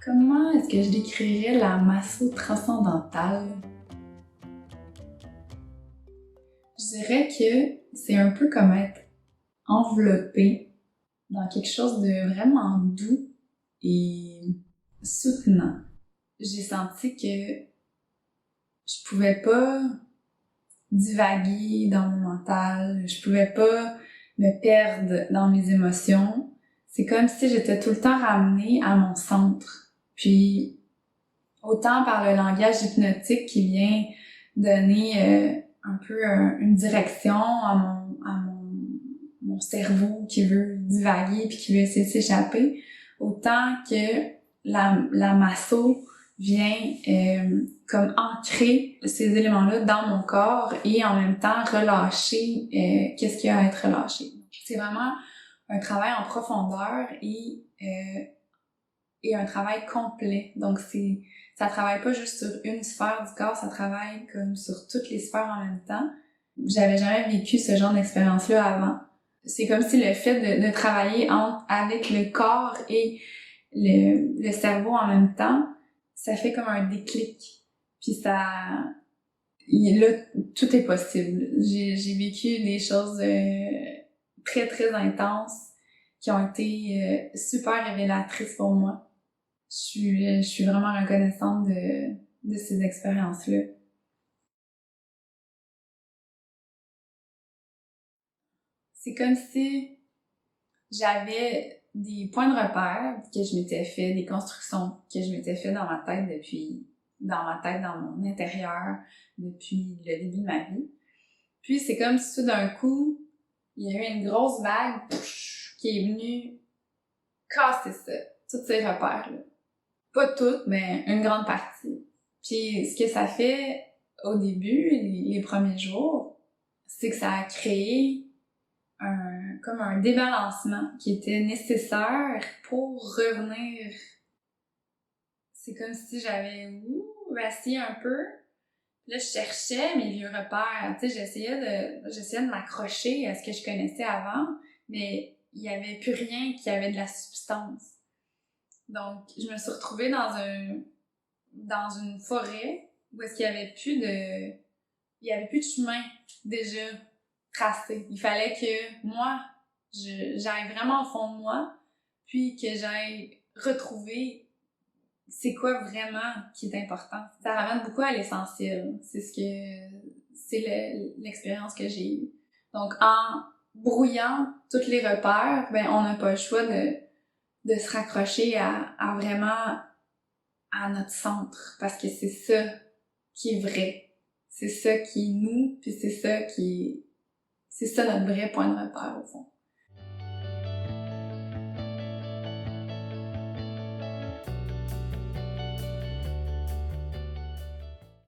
Comment est-ce que je décrirais la masso transcendantale? Je dirais que c'est un peu comme être enveloppé dans quelque chose de vraiment doux et soutenant. J'ai senti que je pouvais pas divaguer dans mon mental, je pouvais pas me perdre dans mes émotions. C'est comme si j'étais tout le temps ramenée à mon centre. Puis, autant par le langage hypnotique qui vient donner un peu une direction mon cerveau qui veut divaguer puis qui veut essayer de s'échapper, autant que la masso vient comme ancrer ces éléments-là dans mon corps et en même temps relâcher qu'est-ce qu'il y a à être relâché. C'est vraiment un travail en profondeur et un travail complet. Donc ça travaille pas juste sur une sphère du corps, ça travaille comme sur toutes les sphères en même temps. J'avais jamais vécu ce genre d'expérience-là avant. C'est comme si le fait de travailler avec le corps et le cerveau en même temps, ça fait comme un déclic. Puis là, tout est possible. J'ai vécu des choses très, très intenses qui ont été super révélatrices pour moi. Je suis vraiment reconnaissante de ces expériences-là. C'est comme si j'avais des points de repère que je m'étais fait, des constructions que je m'étais fait dans ma tête, dans mon intérieur, depuis le début de ma vie. Puis c'est comme si tout d'un coup, il y a eu une grosse vague qui est venue casser ça, tous ces repères-là. Pas toutes, mais une grande partie. Puis ce que ça fait au début, les premiers jours, c'est que ça a créé comme un débalancement qui était nécessaire pour revenir. C'est comme si j'avais vacillé un peu. Là, je cherchais mes vieux repères. Tu sais, j'essayais de m'accrocher à ce que je connaissais avant, mais il y avait plus rien qui avait de la substance. Donc, je me suis retrouvée dans une forêt où est-ce qu'il y avait plus de chemin déjà tracé. Il fallait que moi, j'aille vraiment au fond de moi, puis que j'aille retrouver c'est quoi vraiment qui est important. Ça ramène beaucoup à l'essentiel. C'est l'expérience que j'ai eue. Donc, en brouillant tous les repères, ben, on n'a pas le choix de se raccrocher à vraiment à notre centre, parce que c'est ça qui est vrai. C'est ça qui est nous, puis c'est ça notre vrai point de repère, au fond.